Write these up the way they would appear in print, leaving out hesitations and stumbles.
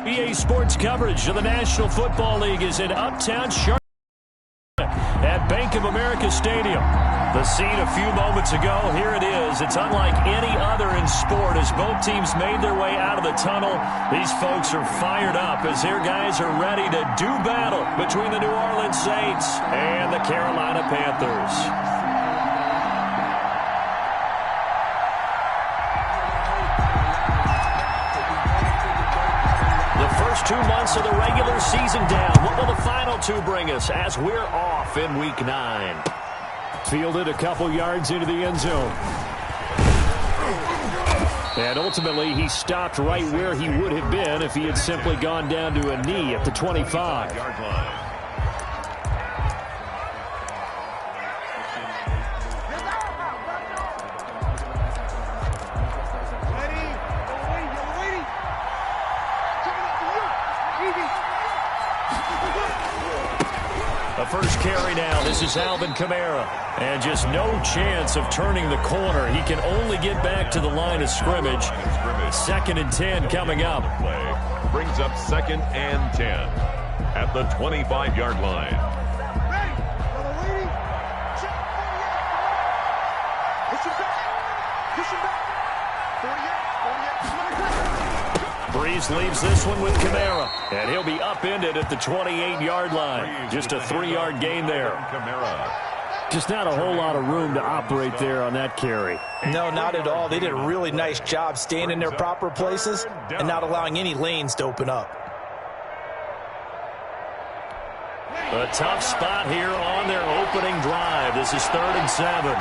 EA Sports coverage of the National Football League is in Uptown Charlotte at Bank of America Stadium. The scene a few moments ago, here it is. It's unlike any other in sport as both teams made their way out of the tunnel. These folks are fired up as their guys are ready to do battle between the New Orleans Saints and the Carolina Panthers. First 2 months of the regular season down. What will the final two bring us as we're off in Week 9? Fielded a couple yards into the end zone. And ultimately, he stopped right where he would have been if he had simply gone down to a knee at the 25-yard line. First carry now. This is Alvin Kamara. And just no chance of turning the corner. He can only get back to the line of scrimmage. 2nd and 10 coming up. Brings up 2nd and 10 at the 25-yard line. Breeze leaves this one with Kamara, and he'll be upended at the 28-yard line. Just a 3-yard gain there. Just not a whole lot of room to operate there on that carry. No, not at all. They did a really nice job staying in their proper places and not allowing any lanes to open up. A tough spot here on their opening drive. This is 3rd and 7.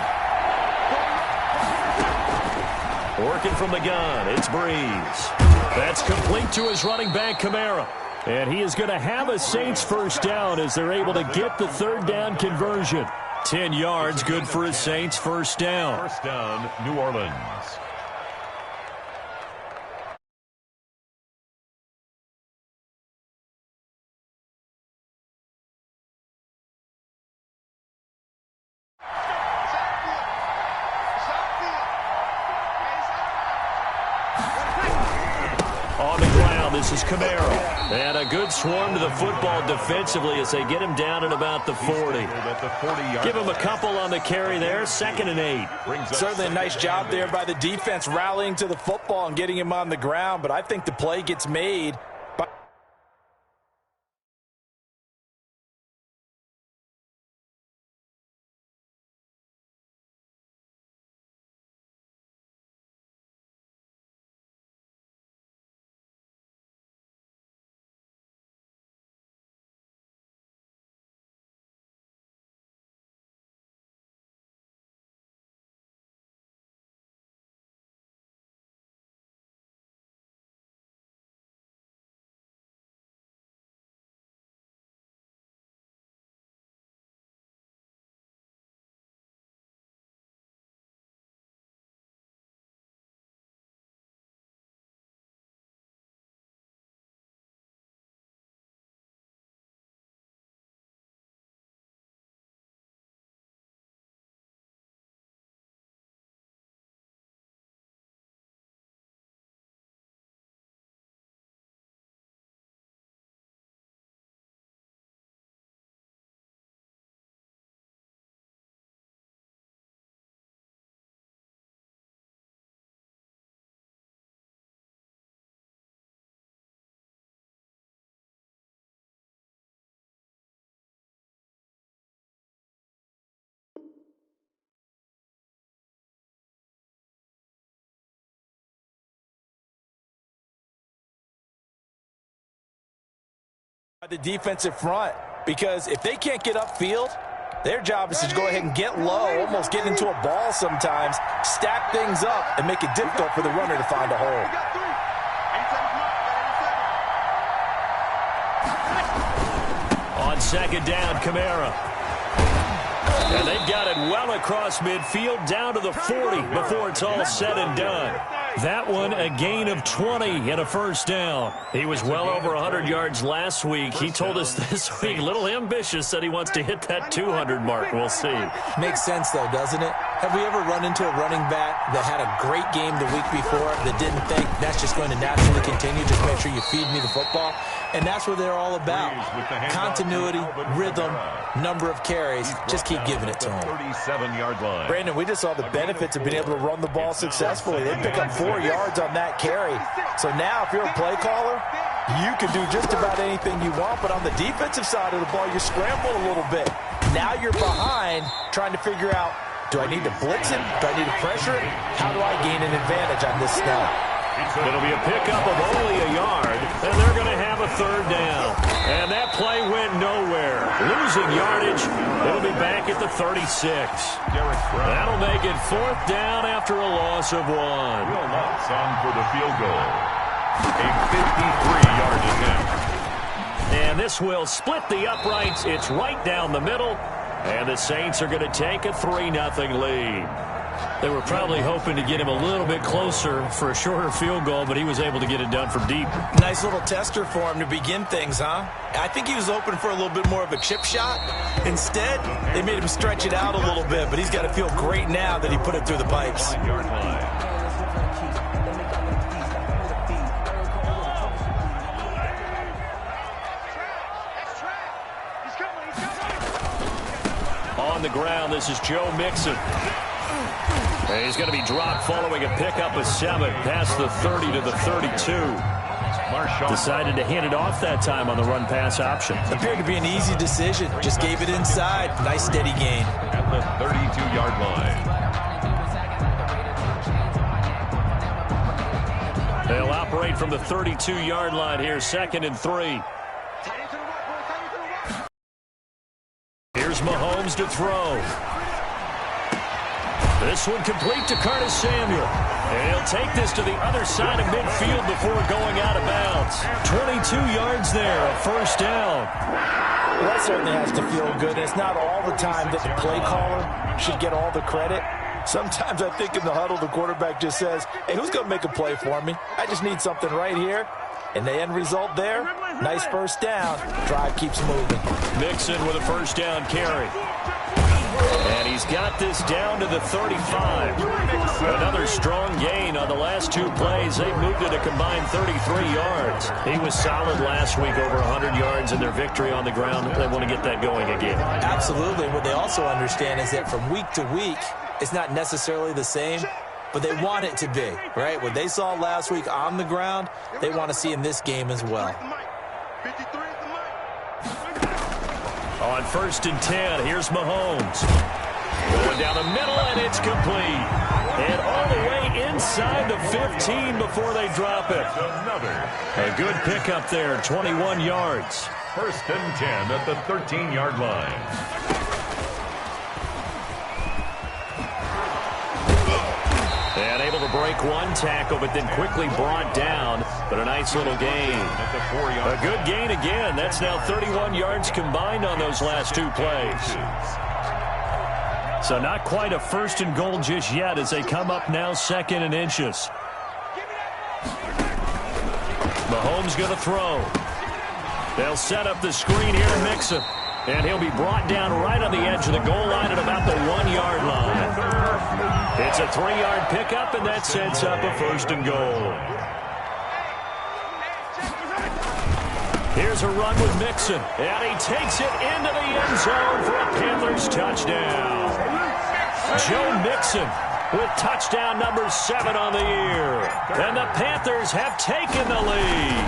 Working from the gun, it's Breeze. That's complete to his running back, Kamara. And he is going to have a Saints first down as they're able to get the 3rd down conversion. 10 yards, good for a Saints first down. First down, New Orleans. This is Kamara. And a good swarm to the football defensively as they get him down at about the 40. Give him a couple on the carry there. 2nd and 8. Certainly a nice job there by the defense rallying to the football and getting him on the ground. But I think the play gets made. The defensive front, because if they can't get upfield, their job is to go ahead and get low, almost get into a ball sometimes, stack things up, and make it difficult for the runner to find a hole. On 2nd down, Kamara. And they've got it well across midfield down to the 40 before it's all said and done. That one, a gain of 20 and a first down. He was well over 100 yards last week. He told us this week, a little ambitious, that he wants to hit that 200 mark. We'll see. Makes sense, though, doesn't it? Have we ever run into a running back that had a great game the week before that didn't think that's just going to naturally continue? Just make sure you feed me the football. And that's what they're all about. Continuity, rhythm, number of carries. Just keep giving it to them. 37-yard line. Brandon, we just saw the benefits of being able to run the ball successfully. They pick up 4 yards on that carry. So now if you're a play caller, you can do just about anything you want. But on the defensive side of the ball, you scramble a little bit. Now you're behind trying to figure out, do I need to blitz him? Do I need to pressure him? How do I gain an advantage on this snap? It'll be a pickup of only a yard, and they're going to have a 3rd down. And that play went nowhere. Losing yardage. It'll be back at the 36. That'll make it 4th down after a loss of 1. Will Lutz on for the field goal. A 53-yard attempt. And this will split the uprights. It's right down the middle. And the Saints are going to take a 3-0 lead. They were probably hoping to get him a little bit closer for a shorter field goal, but he was able to get it done from deep. Nice little tester for him to begin things, huh? I think he was open for a little bit more of a chip shot. Instead, they made him stretch it out a little bit, but he's got to feel great now that he put it through the pipes. On the ground, this is Joe Mixon. And he's going to be dropped following a pickup of 7 past the 30 to the 32. Decided to hand it off that time on the run-pass option. Appeared to be an easy decision. Just gave it inside. Nice steady gain. At the 32-yard line. They'll operate from the 32-yard line here, 2nd and 3. Here's Mahomes to throw. This one complete to Curtis Samuel. And he'll take this to the other side of midfield before going out of bounds. 22 yards there, a 1st down. Well, that certainly has to feel good. It's not all the time that the play caller should get all the credit. Sometimes I think in the huddle, the quarterback just says, hey, who's going to make a play for me? I just need something right here. And the end result there, nice 1st down. Drive keeps moving. Mixon with a 1st down carry. And he's got this down to the 35. Another strong gain on the last 2 plays. They've moved it a combined 33 yards. He was solid last week, over 100 yards in their victory on the ground. They want to get that going again. Absolutely. What they also understand is that from week to week, it's not necessarily the same, but they want it to be, right? What they saw last week on the ground, they want to see in this game as well. On 1st and 10, here's Mahomes. Going down the middle, and it's complete. And all the way inside the 15 before they drop it. A good pickup there, 21 yards. 1st and 10 at the 13-yard line. And able to break 1 tackle, but then quickly brought down. But a nice little gain. A good gain again. That's now 31 yards combined on those last 2 plays. So not quite a 1st and goal just yet as they come up now 2nd and inches. Mahomes going to throw. They'll set up the screen here to Mixon. And he'll be brought down right on the edge of the goal line at about the 1-yard line. It's a 3-yard pickup, and that sets up a 1st and goal. Here's a run with Mixon, and he takes it into the end zone for a Panthers touchdown. Joe Mixon with touchdown number 7 on the year. And the Panthers have taken the lead.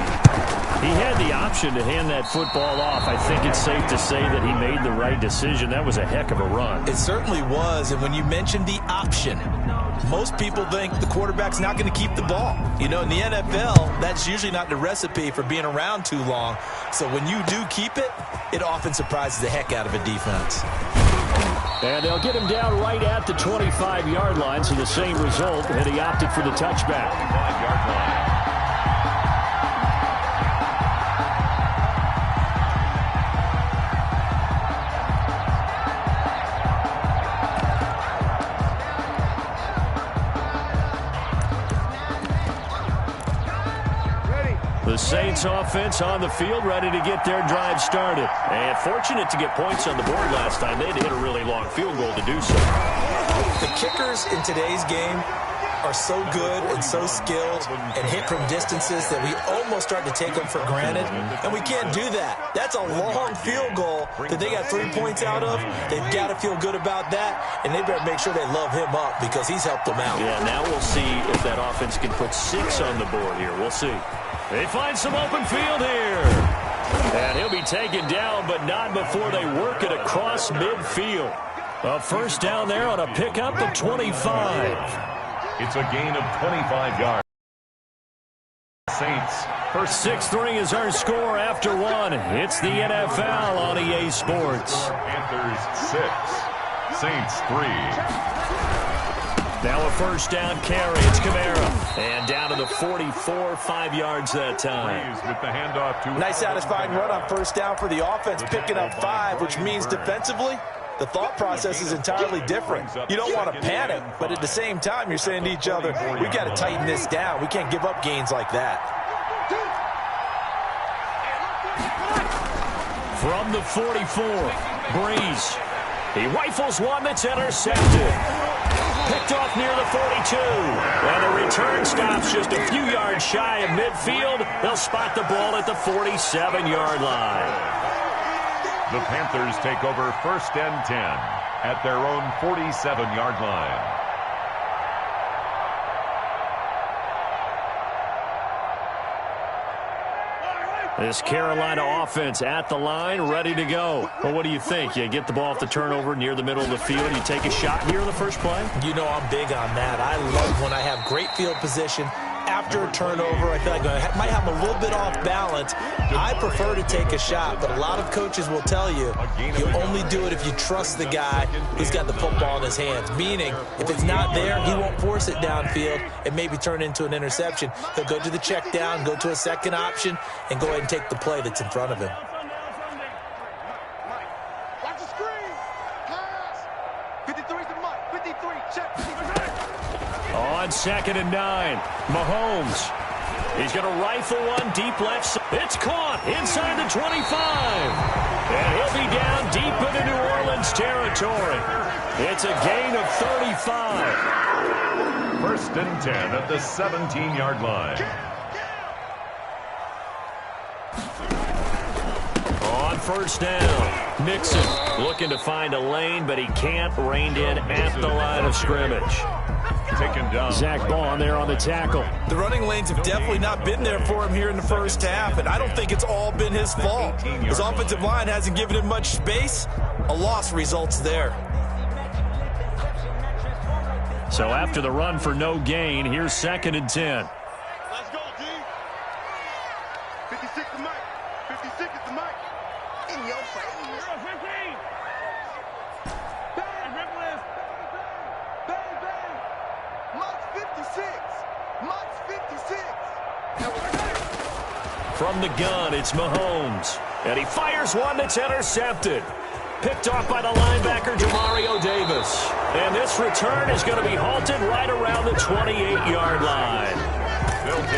He had the option to hand that football off. I think it's safe to say that he made the right decision. That was a heck of a run. It certainly was, and when you mentioned the option, most people think the quarterback's not going to keep the ball. You know, in the NFL, that's usually not the recipe for being around too long. So when you do keep it, it often surprises the heck out of a defense. And they'll get him down right at the 25-yard line, so the same result, and he opted for the touchback. 25-yard line. The Saints offense on the field, ready to get their drive started. And fortunate to get points on the board last time. They had to hit a really long field goal to do so. The kickers in today's game are so good and so skilled and hit from distances that we almost start to take them for granted, and we can't do that. That's a long field goal that they got 3 points out of. They've got to feel good about that, and they better make sure they love him up because he's helped them out. Yeah, now we'll see if that offense can put 6 on the board here. We'll see. They find some open field here. And he'll be taken down, but not before they work it across midfield. A first down there on a pickup of 25. It's a gain of 25 yards. Saints first. 6-3 is our score after 1. It's the NFL on EA Sports. Panthers 6, Saints 3. Now a first down carry. It's Kamara. And down to the 44, 5 yards that time. With the handoff to Nice satisfying run on first down for the offense, picking up 5, which means defensively, the thought process is entirely different. You don't want to panic, but at the same time, you're saying to each other, we've got to tighten this down. We can't give up gains like that. From the 44, Breeze. He rifles one that's intercepted. Picked off near the 42. And the return stops just a few yards shy of midfield. They'll spot the ball at the 47-yard line. The Panthers take over first and 10 at their own 47-yard line. This Carolina offense at the line, ready to go. Well, what do you think? You get the ball off the turnover near the middle of the field. You take a shot here in the first play? You know I'm big on that. I love when I have great field position. After a turnover, I feel like I might have a little bit off balance. I prefer to take a shot, but a lot of coaches will tell you only do it if you trust the guy who's got the football in his hands. Meaning, if it's not there, he won't force it downfield and maybe turn into an interception. He'll go to the check down, go to a second option, and go ahead and take the play that's in front of him. Watch the screen. Pass. 53 to Mike. 53. Check. On 2nd and 9, Mahomes. He's going to rifle one deep left side. It's caught inside the 25. And he'll be down deep into New Orleans territory. It's a gain of 35. First and 10 at the 17-yard line. On first down, Mixon looking to find a lane, but he can't. Reined in at the line of scrimmage. Taken down. Zach Bond there on the tackle. The running lanes have definitely not been there for him here in the first half, and I don't think it's all been his fault. His offensive line hasn't given him much space. A loss results there. So after the run for no gain, here's 2nd and 10. Let's go, D. 56 to Mike. 56 is to Mike. In your face. 15. Bang. Bang, bang. Mike's 56. Mike's 56. From the gun, it's Mahomes. And he fires one that's intercepted. Picked off by the linebacker, Demario Davis. And this return is going to be halted right around the 28-yard line.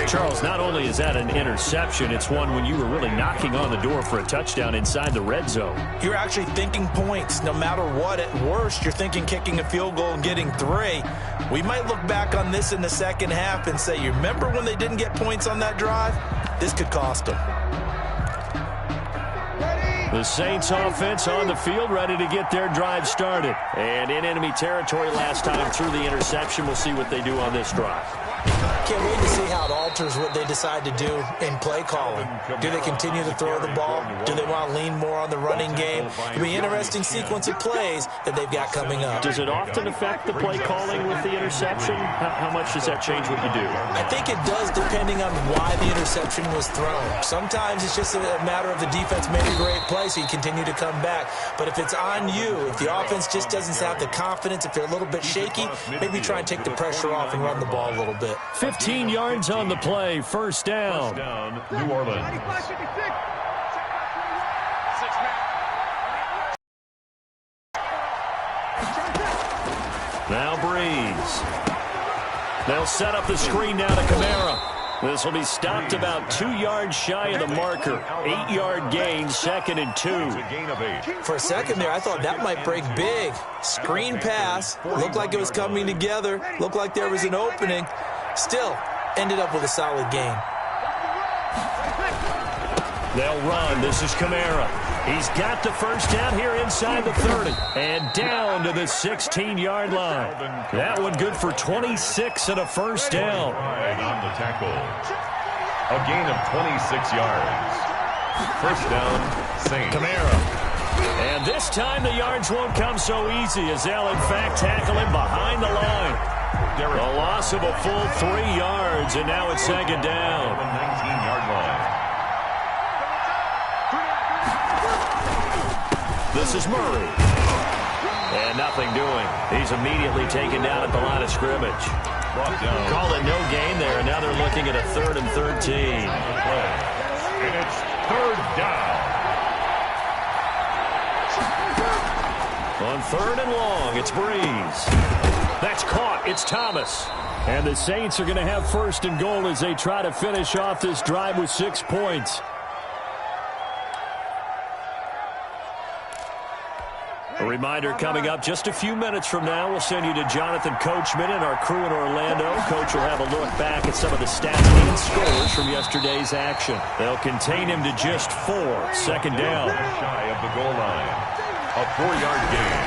Charles, not only is that an interception, it's one when you were really knocking on the door for a touchdown inside the red zone. You're actually thinking points. No matter what, at worst, you're thinking kicking a field goal and getting 3. We might look back on this in the second half and say, you remember when they didn't get points on that drive? This could cost them. The Saints offense on the field, ready to get their drive started. And in enemy territory last time through the interception. We'll see what they do on this drive. Can't wait to see how it alters what they decide to do in play calling. Do they continue to throw the ball? Do they want to lean more on the running game? It'll be an interesting sequence of plays that they've got coming up. Does it often affect the play calling with the interception? How much does that change what you do? I think it does, depending on why the interception was thrown. Sometimes it's just a matter of the defense made a great play, so you continue to come back. But if it's on you, if the offense just doesn't have the confidence, if they're a little bit shaky, maybe try and take the pressure off and run the ball a little bit. 15 yards on the play, first down. New Orleans. Now Breeze. They'll set up the screen now to Kamara. This will be stopped about 2 yards shy of the marker. 8-yard gain, 2nd and 2. It's a gain of 8. For a second there, I thought that might break big. Screen pass. Looked like it was coming together. Looked like there was an opening. Still, ended up with a solid gain. They'll run. This is Kamara. He's got the first down here inside the 30. And down to the 16-yard line. That one good for 26 and a first down. Right on the tackle. A gain of 26 yards. First down, Saints. Kamara. And this time the yards won't come so easy as they'll in fact tackle him behind the line. A loss of a full 3 yards, and now it's 2nd down. 19-yard line. This is Murray. And nothing doing. He's immediately taken down at the line of scrimmage. Called it no gain there, and now they're looking at a 3rd and 13. And it's 3rd down. On 3rd and long, it's Breeze. That's caught. It's Thomas. And the Saints are going to have 1st and goal as they try to finish off this drive with 6 points. A reminder coming up just a few minutes from now, we'll send you to Jonathan Coachman and our crew in Orlando. Coach will have a look back at some of the stats and scores from yesterday's action. They'll contain him to just 4. 2nd down. Shy of the goal line. A 4-yard gain.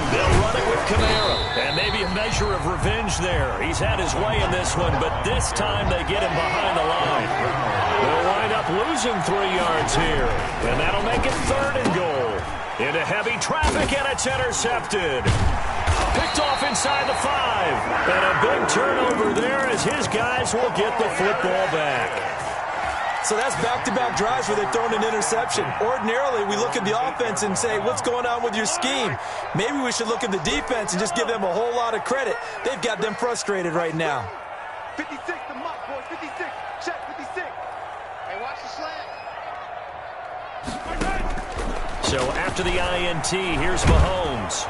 They'll run it with Kamara. And maybe a measure of revenge there. He's had his way in this one, but this time they get him behind the line. They'll wind up losing 3 yards here. And that'll make it 3rd and goal. Into heavy traffic, and it's intercepted. Picked off inside the 5. And a big turnover there as his guys will get the football back. So that's back-to-back drives where they've thrown an interception. Ordinarily, we look at the offense and say, what's going on with your scheme? Maybe we should look at the defense and just give them a whole lot of credit. They've got them frustrated right now. 56, the muck, boys. 56. Check, 56. Hey, watch the slant. So after the INT, here's Mahomes.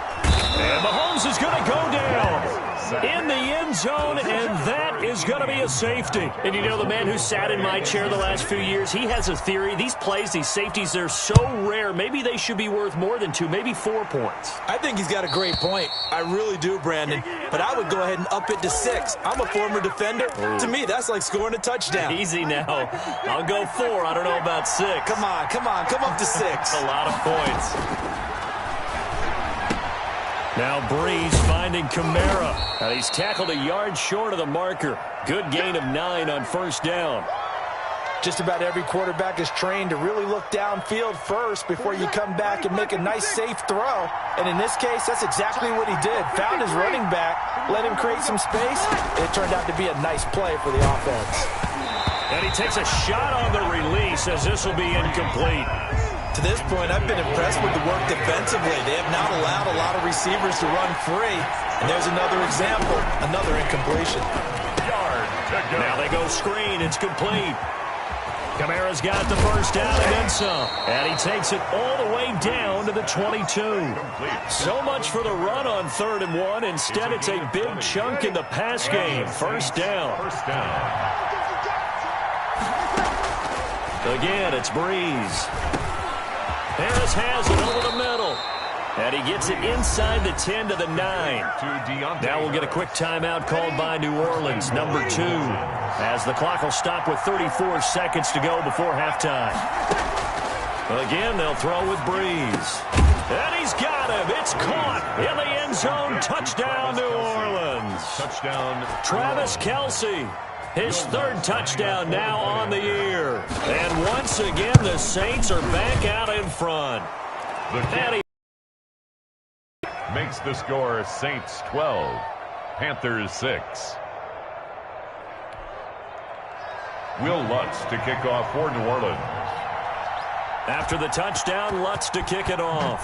And Mahomes is going to go down in the end zone, and that is going to be a safety. And you know, the man who sat in my chair the last few years, he has a theory. These plays, these safeties, they're so rare. Maybe they should be worth more than 2, maybe 4 points. I think he's got a great point. I really do, Brandon. But I would go ahead and up it to 6. I'm a former defender. To me, that's like scoring a touchdown. Easy now. I'll go 4. I don't know about 6. Come on. Come up to 6. A lot of points. Now Breeze finding Kamara. And he's tackled a yard short of the marker. Good gain of 9 on 1st down. Just about every quarterback is trained to really look downfield first before you come back and make a nice, safe throw. And in this case, that's exactly what he did. Found his running back, let him create some space. It turned out to be a nice play for the offense. And he takes a shot on the release as this will be incomplete. To this point, I've been impressed with the work defensively. They have not allowed a lot of receivers to run free. And there's another example, another incompletion. Now they go screen. It's complete. Kamara's got the first down and then some. And he takes it all the way down to the 22. So much for the run on 3rd and 1. Instead, it's a big chunk in the pass game. First down. Again, it's Breeze. Harris has it over the middle. And he gets it inside the 10 to the 9. Now we'll get a quick timeout called by New Orleans, number 2, as the clock will stop with 34 seconds to go before halftime. Again, they'll throw with Breeze. And he's got him. It's caught in the end zone. Touchdown, New Orleans. Touchdown, Travis Kelce. His 3rd touchdown now on the year. And once again, the Saints are back out in front. The makes the score Saints 12, Panthers 6. Will Lutz to kick off for New Orleans. After the touchdown, Lutz to kick it off.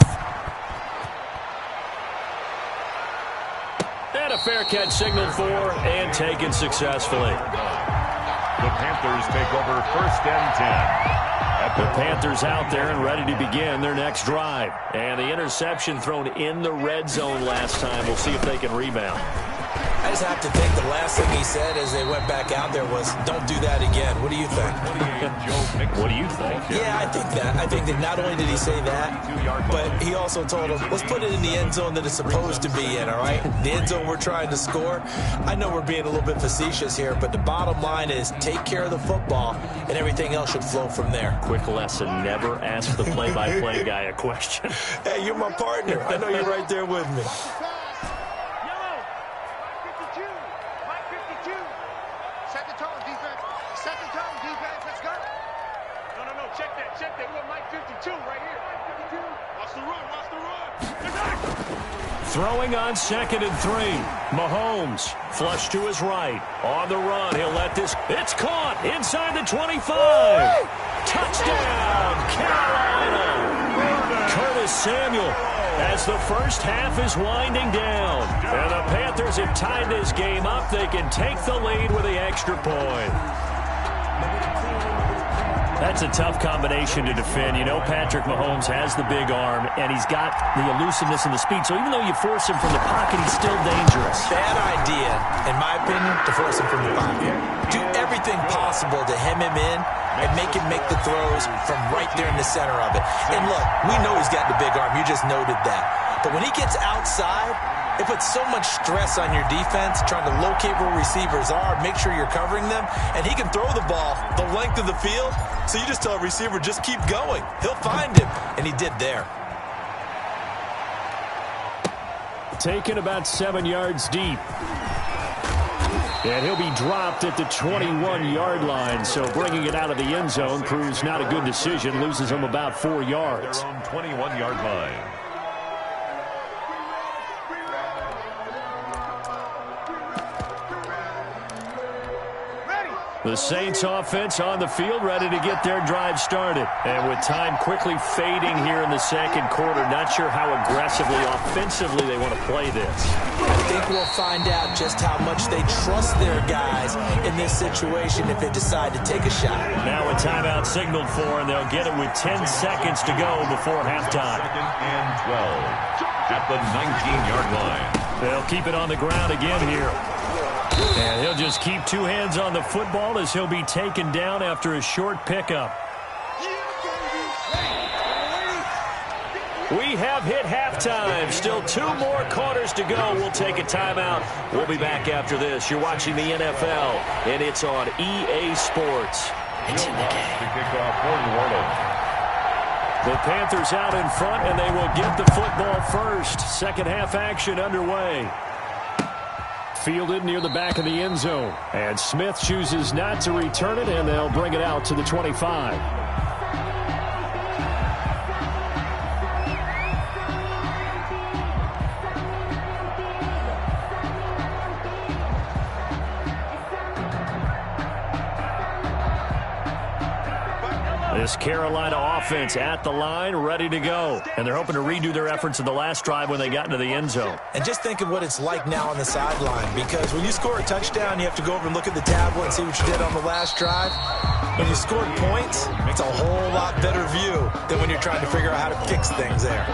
And a fair catch signaled for and taken successfully. The Panthers take over 1st and 10. The Panthers out there and ready to begin their next drive. And the interception thrown in the red zone last time. We'll see if they can rebound. I I just have to think the last thing he said as they went back out there was, don't do that again. What do you think? What do you think? Yeah, I think that. I think that not only did he say that, but he also told him, let's put it in the end zone that it's supposed to be in, all right? The end zone we're trying to score. I know we're being a little bit facetious here, but the bottom line is take care of the football, and everything else should flow from there. Quick lesson, never ask the play-by-play guy a question. Hey, you're my partner. I know you're right there with me. Yellow. 52. Mike 52. Set the tone, defense. Set the tone, defense. Let's go. No. Check that. We got Mike 52 right here. Mike 52. Watch the run. Throwing on 2nd and 3. Mahomes, flush to his right. On the run, he'll let this. It's caught inside the 25. Touchdown, Carolina. Curtis Samuel as the first half is winding down. And the Panthers have tied this game up. They can take the lead with the extra point. That's a tough combination to defend. You know Patrick Mahomes has the big arm, and he's got the elusiveness and the speed. So even though you force him from the pocket, he's still dangerous. Bad idea, in my opinion, to force him from the pocket. Do everything possible to hem him in and make him make the throws from right there in the center of it. And look, we know he's got the big arm. You just noted that. But when he gets outside, it puts so much stress on your defense trying to locate where receivers are, make sure you're covering them, and he can throw the ball the length of the field. So you just tell a receiver, just keep going. He'll find him, and he did there. Taken about 7 yards deep. And he'll be dropped at the 21-yard line. So bringing it out of the end zone proves not a good decision. Loses him about 4 yards. Their own 21-yard line. The Saints offense on the field, ready to get their drive started. And with time quickly fading here in the second quarter, not sure how aggressively, offensively they want to play this. I think we'll find out just how much they trust their guys in this situation if they decide to take a shot. Now a timeout signaled for, and they'll get it with 10 seconds to go before halftime. 2nd and 12 at the 19-yard line. They'll keep it on the ground again here. And he'll just keep 2 hands on the football as he'll be taken down after a short pickup. We have hit halftime. Still 2 more quarters to go. We'll take a timeout. We'll be back after this. You're watching the NFL, and it's on EA Sports. It's in the game. To kick off for New Orleans. The Panthers out in front, and they will get the football first. Second half action underway. Fielded near the back of the end zone. And Smith chooses not to return it, and they'll bring it out to the 25. This Carolina offense at the line, ready to go. And they're hoping to redo their efforts in the last drive when they got into the end zone. And just think of what it's like now on the sideline, because when you score a touchdown, you have to go over and look at the tablet and see what you did on the last drive. When you scored points, it's a whole lot better view than when you're trying to figure out how to fix things there.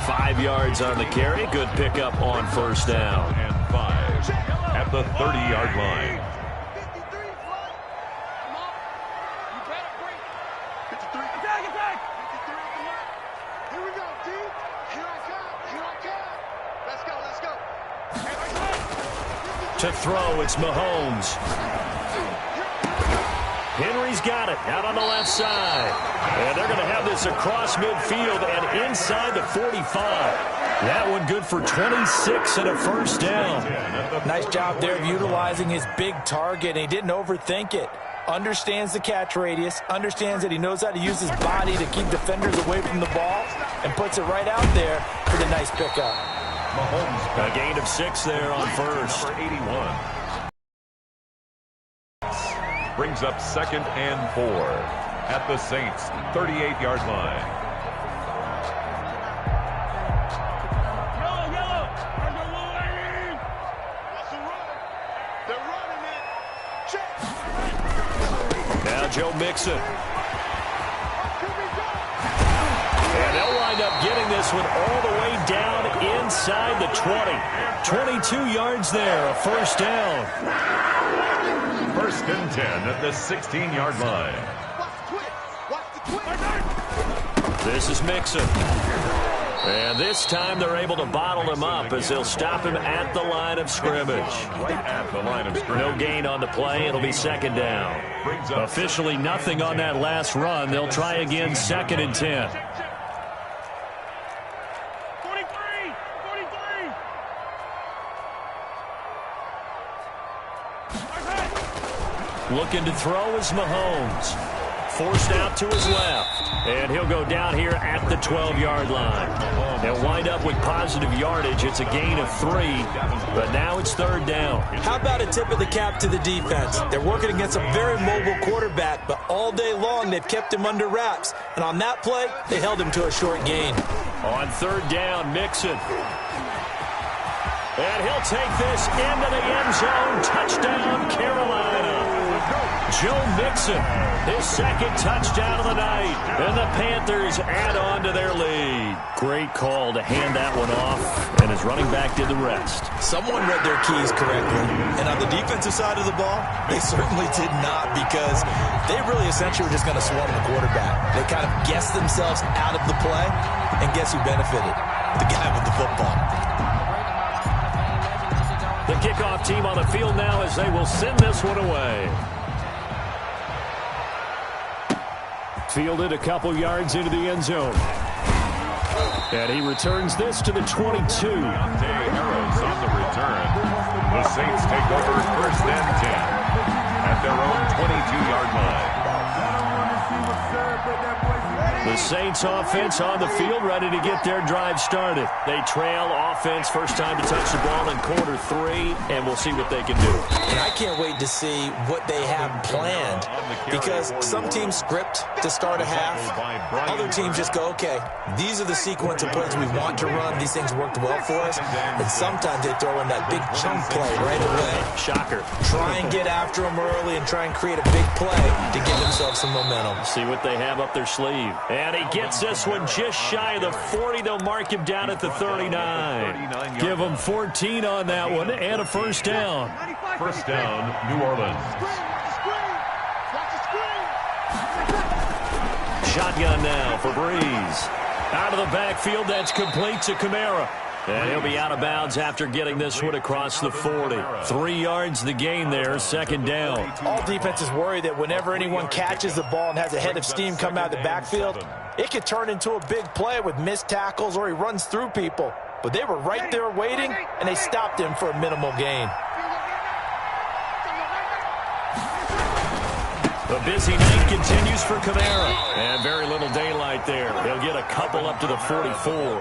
5 yards on the carry. Good pickup on first down. And 5 at the 30-yard line. To throw, it's Mahomes. Henry's got it out on the left side. And they're going to have this across midfield and inside the 45. That one good for 26 and a first down. Nice job there of utilizing his big target. And he didn't overthink it. Understands the catch radius, understands that he knows how to use his body to keep defenders away from the ball, and puts it right out there for the nice pickup. Mahomes, a gain of 6 there on first. Number 81. Brings up 2nd and 4 at the Saints 38-yard line. Now Joe Mixon. And they'll wind up getting this one all the way down inside the 20. 22 yards there, a first down. First and 10 at the 16-yard line. This is Mixon. And this time they're able to bottle him up as they'll stop him at the line of scrimmage. Right at the line of scrimmage. No gain on the play. It'll be second down. Officially nothing on that last run. They'll try again, second and 10. 43. Looking to throw is Mahomes. Forced out to his left. And he'll go down here at the 12-yard line. They'll wind up with positive yardage. It's a gain of 3, but now it's third down. How about a tip of the cap to the defense? They're working against a very mobile quarterback, but all day long they've kept him under wraps. And on that play, they held him to a short gain. On third down, Mixon. And he'll take this into the end zone. Touchdown, Carolina. Joe Mixon, his second touchdown of the night. And the Panthers add on to their lead. Great call to hand that one off, and his running back did the rest. Someone read their keys correctly. And on the defensive side of the ball, they certainly did not, because they really essentially were just going to swarm the quarterback. They kind of guessed themselves out of the play, and guess who benefited? The guy with the football. The kickoff team on the field now as they will send this one away. Fielded a couple yards into the end zone. And he returns this to the 22. Harris on the return. The Saints take over first and 10 at their own 22-yard line. The Saints offense on the field, ready to get their drive started. They trail offense, first time to touch the ball in quarter 3, and we'll see what they can do. And I can't wait to see what they have planned, because some teams script to start a half. Other teams just go, okay, these are the sequence of plays we want to run. These things worked well for us. And sometimes they throw in that big chunk play right away. Shocker. Try and get after them early and try and create a big play to give themselves some momentum. See what they have up their sleeve. And he gets this one just shy of the 40. They'll mark him down at the 39. Give him 14 on that one and a first down. First down, New Orleans. Shotgun now for Breeze. Out of the backfield, that's complete to Kamara. And he'll be out of bounds after getting this one across the 40. 3 yards the gain there, second down. All defenses worry that whenever anyone catches the ball and has a head of steam come out of the backfield, it could turn into a big play with missed tackles or he runs through people. But they were right there waiting, and they stopped him for a minimal gain. The busy night continues for Kamara. And very little daylight there. He'll get a couple up to the 44.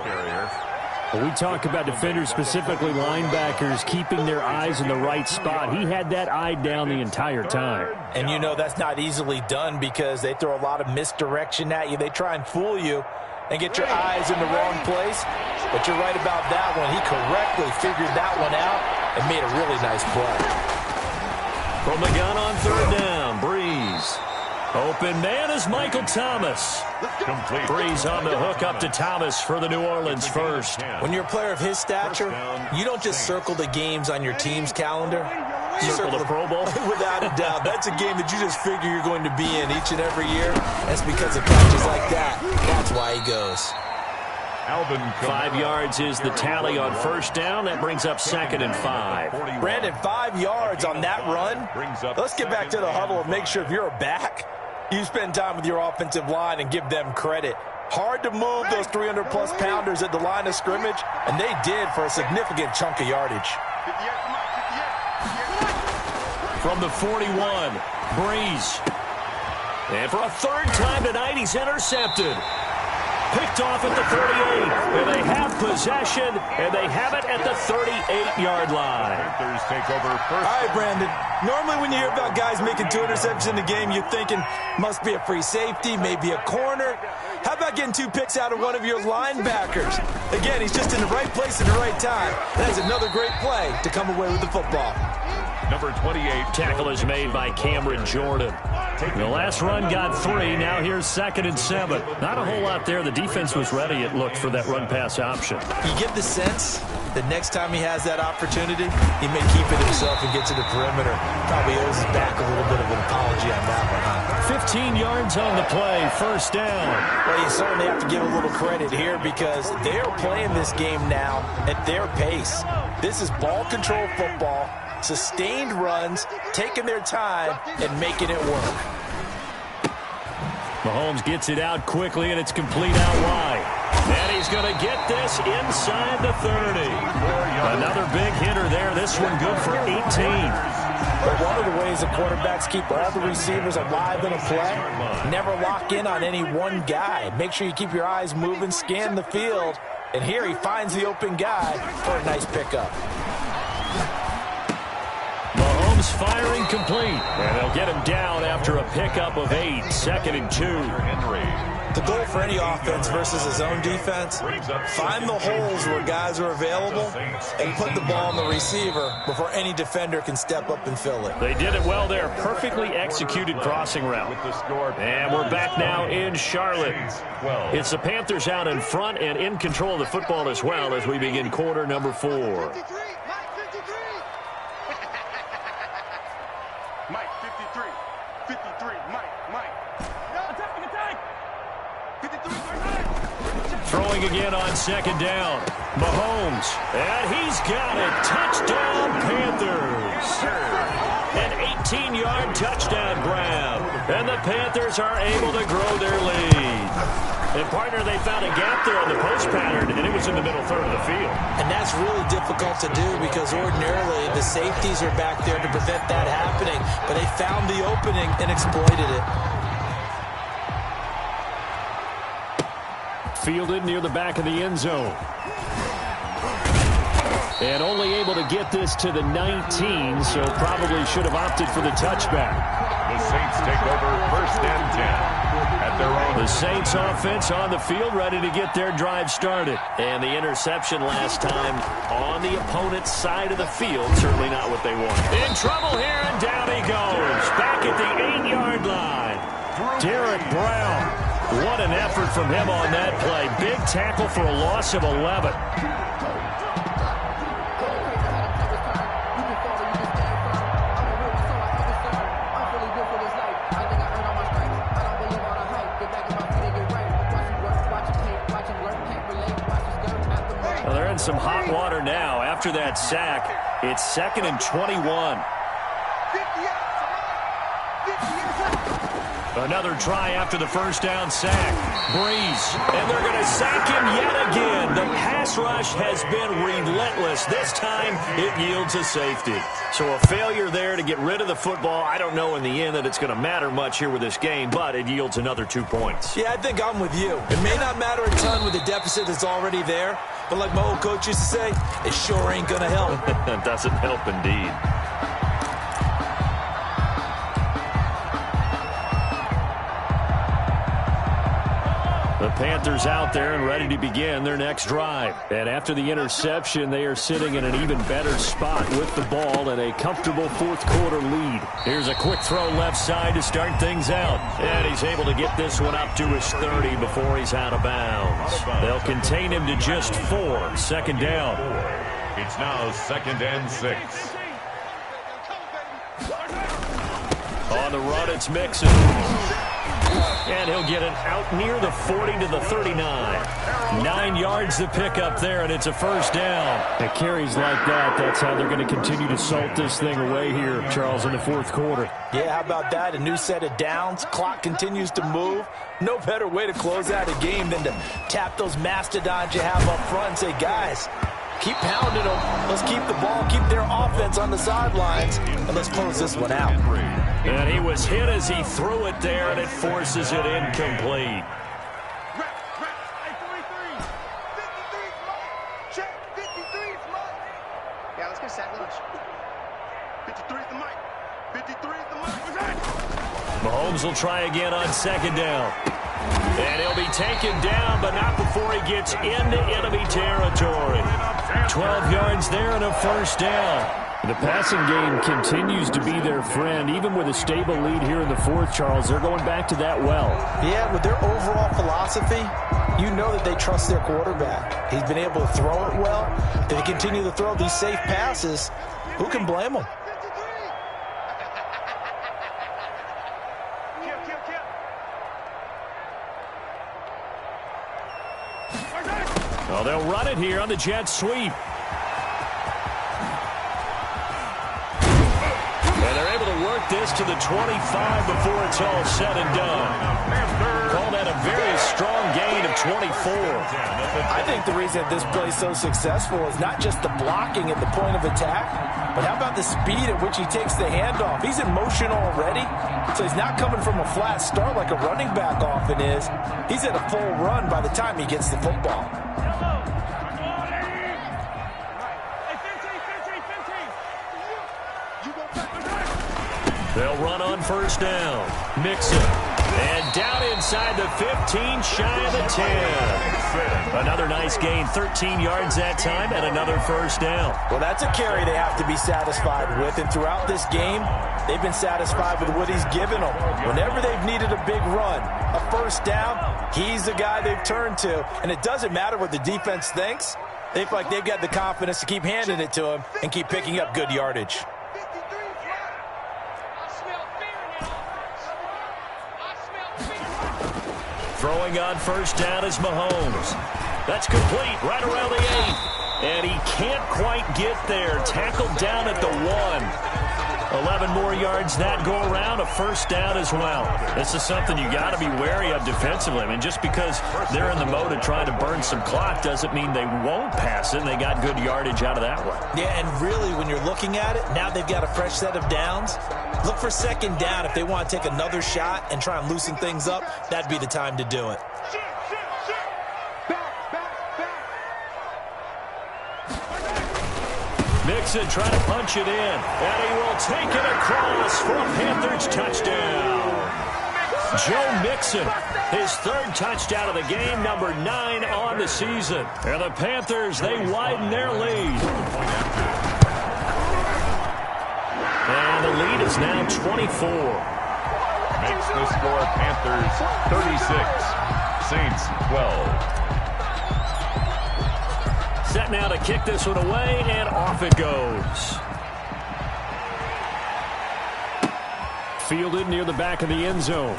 When we talk about defenders, specifically linebackers, keeping their eyes in the right spot, he had that eye down the entire time. And you know that's not easily done because they throw a lot of misdirection at you. They try and fool you and get your eyes in the wrong place. But you're right about that one. He correctly figured that one out and made a really nice play. From the gun on third down, Breeze. Open man is Michael Thomas. Complete. Breeze on the hook up to Thomas for the New Orleans first. When you're a player of his stature, you don't just circle the games on your team's calendar. You Circle the Pro Bowl? Without a doubt. That's a game that you just figure you're going to be in each and every year. That's because of catches like that. That's why he goes. 5 yards is the tally on first down. That brings up second and 5. Brandon, 5 yards on that run. Let's get back to the huddle and make sure if you're a back, you spend time with your offensive line and give them credit. Hard to move those 300-plus pounders at the line of scrimmage, and they did for a significant chunk of yardage. From the 41, Breeze. And for a third time tonight, he's intercepted. Picked off at the 38, and they have possession, and they have it at the 38-yard line. Panthers take over first. All right, Brandon. Normally when you hear about guys making 2 interceptions in the game, you're thinking must be a free safety, maybe a corner. How about getting 2 picks out of one of your linebackers? Again, he's just in the right place at the right time. That is another great play to come away with the football. number 28. Tackle is made by Cameron Jordan. The last run got 3. Now here's 2nd and 7. Not a whole lot there. The defense was ready, it looked, for that run-pass option. You get the sense that next time he has that opportunity, he may keep it himself and get to the perimeter. Probably owes his back a little bit of an apology on that one, huh? 15 yards on the play, 1st down. Well, you certainly have to give a little credit here because they're playing this game now at their pace. This is ball control football, sustained runs, taking their time, and making it work. Mahomes gets it out quickly, and it's complete out wide. And he's going to get this inside the 30. Another big hitter there. This one good for 18. But one of the ways the quarterbacks keep all the receivers alive in a play, never lock in on any one guy. Make sure you keep your eyes moving, scan the field. And here he finds the open guy for a nice pickup. Mahomes firing complete. And they'll get him down after a pickup of 8. 2nd and 2. The goal for any offense versus his own defense, find the holes where guys are available and put the ball on the receiver before any defender can step up and fill it. They did it well there. Perfectly executed crossing route. And we're back now in Charlotte. It's the Panthers out in front and in control of the football as well as we begin quarter number 4. Mike, 53. 53, Mike. Throwing again on 2nd down. Mahomes. And he's got it. Touchdown, Panthers. An 18-yard touchdown grab. And the Panthers are able to grow their lead. And, partner, they found a gap there on the post pattern, and it was in the middle third of the field. And that's really difficult to do because ordinarily the safeties are back there to prevent that happening. But they found the opening and exploited it. Fielded near the back of the end zone. And only able to get this to the 19, so probably should have opted for the touchback. The Saints take over 1st and 10 at their own. The Saints offense on the field, ready to get their drive started. And the interception last time on the opponent's side of the field, certainly not what they wanted. In trouble here, and down he goes. Back at the 8-yard line. Derek Brown. What an effort from him on that play. Big tackle for a loss of 11. Well, they're in some hot water now. After that sack, it's 2nd and 21. Another try after the 1st down sack. Breeze. And they're going to sack him yet again. The pass rush has been relentless. This time it yields a safety. So a failure there to get rid of the football. I don't know in the end that it's going to matter much here with this game, but it yields another 2 points. Yeah, I think I'm with you. It may not matter a ton with the deficit that's already there, but like my old coach used to say, it sure ain't going to help. It doesn't help indeed. The Panthers out there and ready to begin their next drive. And after the interception, they are sitting in an even better spot with the ball and a comfortable 4th quarter lead. Here's a quick throw left side to start things out. And he's able to get this one up to his 30 before he's out of bounds. They'll contain him to just 4. 2nd down. It's now 2nd and 6. On the run, it's Mixon. And he'll get it out near the 40 to the 39. 9 yards to pick up there, and it's a 1st down. At carries like that, that's how they're going to continue to salt this thing away here, Charles, in the 4th quarter. Yeah, how about that? A new set of downs. Clock continues to move. No better way to close out a game than to tap those mastodons you have up front and say, guys, keep pounding them. Let's keep the ball, keep their offense on the sidelines, and let's close this one out. And he was hit as he threw it there, and it forces it incomplete. Check, 53 is Mike. Yeah, let's get Sack Lunch. 53 is the Mike. 53 is the Mike. Mahomes will try again on 2nd down. And he'll be taken down, but not before he gets into enemy territory. 12 yards there and a 1st down. The passing game continues to be their friend. Even with a stable lead here in the fourth, Charles, they're going back to that well. Yeah, with their overall philosophy, you know that they trust their quarterback. He's been able to throw it well. If they continue to throw these safe passes, who can blame them? Well, they'll run it here on the jet sweep. And they're able to work this to the 25 before it's all said and done. Call that a very strong gain of 24. I think the reason this play is so successful is not just the blocking at the point of attack, but how about the speed at which he takes the handoff? He's in motion already, so he's not coming from a flat start like a running back often is. He's at a full run by the time he gets the football. They'll run on first down. Mixon. And down inside the 15, shy of the 10. Another nice gain, 13 yards that time, and another first down. Well, that's a carry they have to be satisfied with, and throughout this game, they've been satisfied with what he's given them. Whenever they've needed a big run, a first down, he's the guy they've turned to. And it doesn't matter what the defense thinks. They feel like they've got the confidence to keep handing it to him and keep picking up good yardage. Throwing on first down is Mahomes. That's complete right around the 8. And he can't quite get there. Tackled down at the 1. 11 more yards that go around, a first down as well. This is something you got to be wary of defensively. I mean, just because they're in the mode of trying to burn some clock doesn't mean they won't pass it, and they got good yardage out of that one. Yeah, and really, when you're looking at it, now they've got a fresh set of downs. Look for second down if they want to take another shot and try and loosen things up. That'd be the time to do it. Mixon trying to punch it in, and he will take it across for a Panthers touchdown. Joe Mixon, his third touchdown of the game, number 9 on the season. And the Panthers, they widen their lead. And the lead is now 24. Makes the score Panthers 36, Saints 12. Set now to kick this one away, and off it goes. Fielded near the back of the end zone.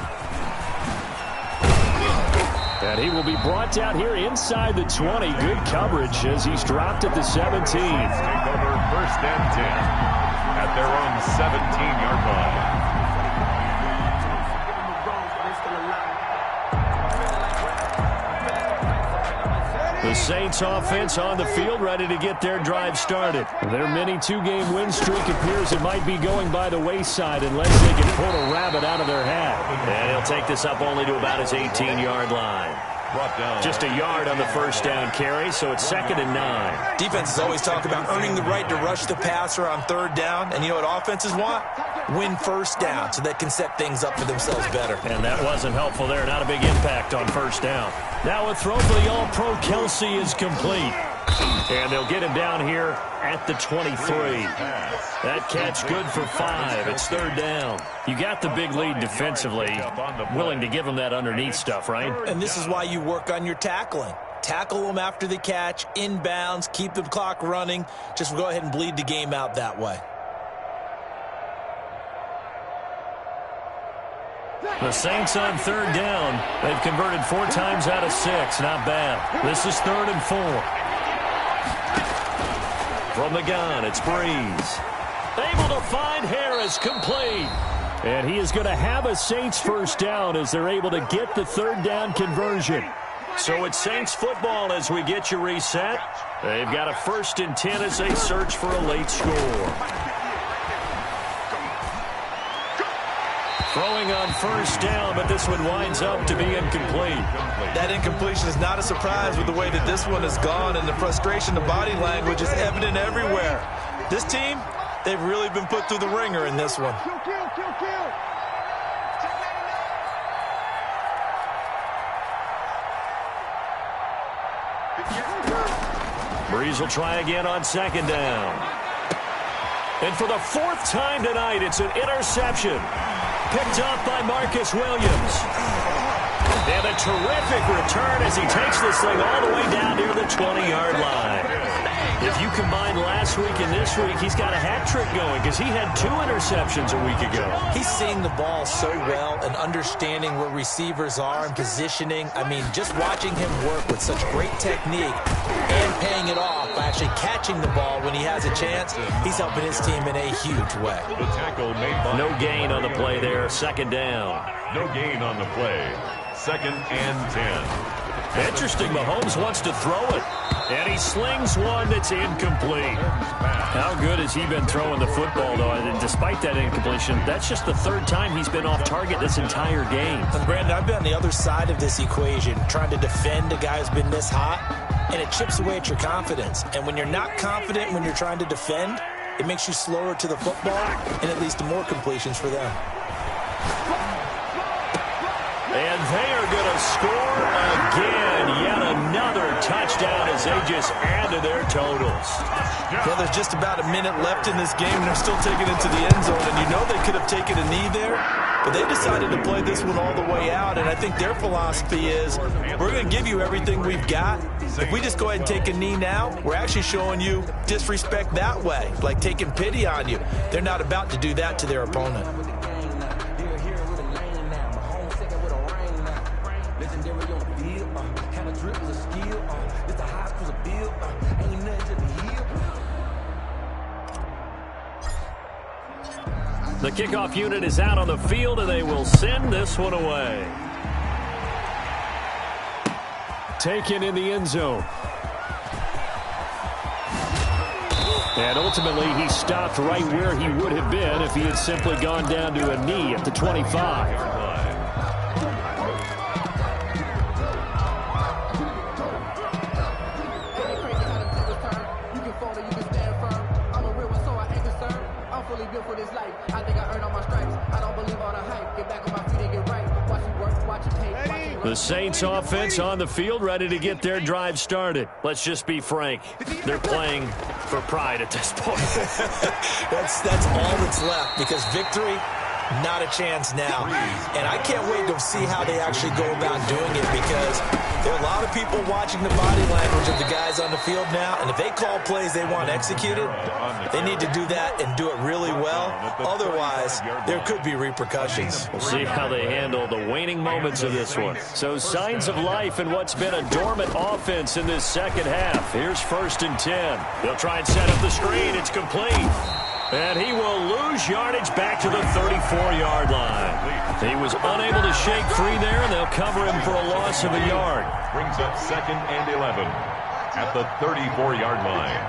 And he will be brought down here inside the 20. Good coverage as he's dropped at the 17. Take over first and 10 at their own 17-yard line. The Saints offense on the field, ready to get their drive started. Their mini 2-game win streak appears it might be going by the wayside unless they can pull a rabbit out of their hat. And he'll take this up only to about his 18-yard line. Brought down. Just a yard on the first down carry, so it's 2nd and 9. Defenses always talk about earning the right to rush the passer on third down. And you know what offenses want? Win first down so they can set things up for themselves better. And that wasn't helpful there. Not a big impact on first down. Now a throw for the All-Pro Kelsey is complete. And they'll get him down here at the 23. That catch good for 5. It's third down. You got the big lead defensively. Willing to give him that underneath stuff, right? And this is why you work on your tackling. Tackle them after the catch, inbounds, keep the clock running. Just go ahead and bleed the game out that way. The Saints on third down. They've converted 4 times out of 6. Not bad. This is 3rd and 4. From the gun, it's Breeze. Able to find Harris, complete. And he is going to have a Saints first down as they're able to get the third down conversion. So it's Saints football as we get you reset. They've got a 1st and 10 as they search for a late score. Throwing on first down, but this one winds up to be incomplete. That incompletion is not a surprise with the way that this one has gone, and the frustration, the body language is evident everywhere. This team, they've really been put through the ringer in this one. Breeze will try again on 2nd down. And for the fourth time tonight, it's an interception. Picked up by Marcus Williams. And a terrific return as he takes this thing all the way down near the 20-yard line. If you combine last week and this week, he's got a hat trick going because he had 2 interceptions a week ago. He's seeing the ball so well and understanding where receivers are and positioning. I mean, just watching him work with such great technique and paying it off by actually catching the ball when he has a chance, he's helping his team in a huge way. The tackle made by No gain on the play there. Second down. No gain on the play. 2nd and 10. Interesting, Mahomes wants to throw it. And he slings one that's incomplete. How good has he been throwing the football, though? And despite that incompletion, that's just the 3rd time he's been off target this entire game. And Brandon, I've been on the other side of this equation, trying to defend a guy who's been this hot, and it chips away at your confidence. And when you're not confident when you're trying to defend, it makes you slower to the football, and it leads to more completions for them. And they are going to score again. Yet another touchdown as they just add to their totals. Well, there's just about a minute left in this game, and they're still taking it to the end zone. And you know they could have taken a knee there, but they decided to play this one all the way out. And I think their philosophy is, we're going to give you everything we've got. If we just go ahead and take a knee now, we're actually showing you disrespect that way, like taking pity on you. They're not about to do that to their opponent. The kickoff unit is out on the field, and they will send this one away. Taken in the end zone. And ultimately, he stopped right where he would have been if he had simply gone down to a knee at the 25. The Saints offense on the field, ready to get their drive started. Let's just be frank. They're playing for pride at this point. That's all that's left, because victory, not a chance now. And I can't wait to see how they actually go about doing it, because there are a lot of people watching the body language of the guys on the field now, and if they call plays they want executed, they need to do that and do it really well. Otherwise, there could be repercussions. We'll see how they handle the waning moments of this one. So signs of life in what's been a dormant offense in this second half. Here's 1st and 10. They'll try and set up the screen. It's complete. And he will lose yardage back to the 34-yard line. He was unable to shake free there, and they'll cover him for a loss of a yard. Brings up 2nd and 11 at the 34-yard line.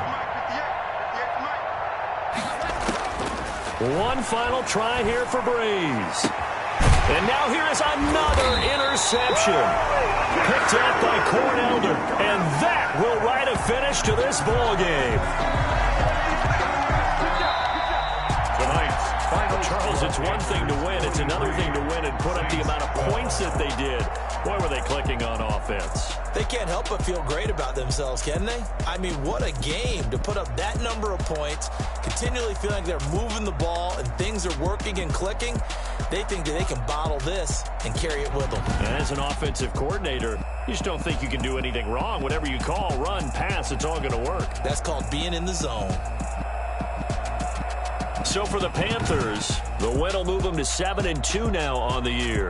One final try here for Breeze. And now here is another interception. Picked up by Cornelder. And that will write a finish to this ball game. Charles, it's one thing to win. It's another thing to win and put up the amount of points that they did. Boy, were they clicking on offense. They can't help but feel great about themselves, can they? I mean, what a game to put up that number of points, continually feeling like they're moving the ball and things are working and clicking. They think that they can bottle this and carry it with them. As an offensive coordinator, you just don't think you can do anything wrong. Whatever you call, run, pass, it's all going to work. That's called being in the zone. So for the Panthers, the win will move them to 7-2 now on the year.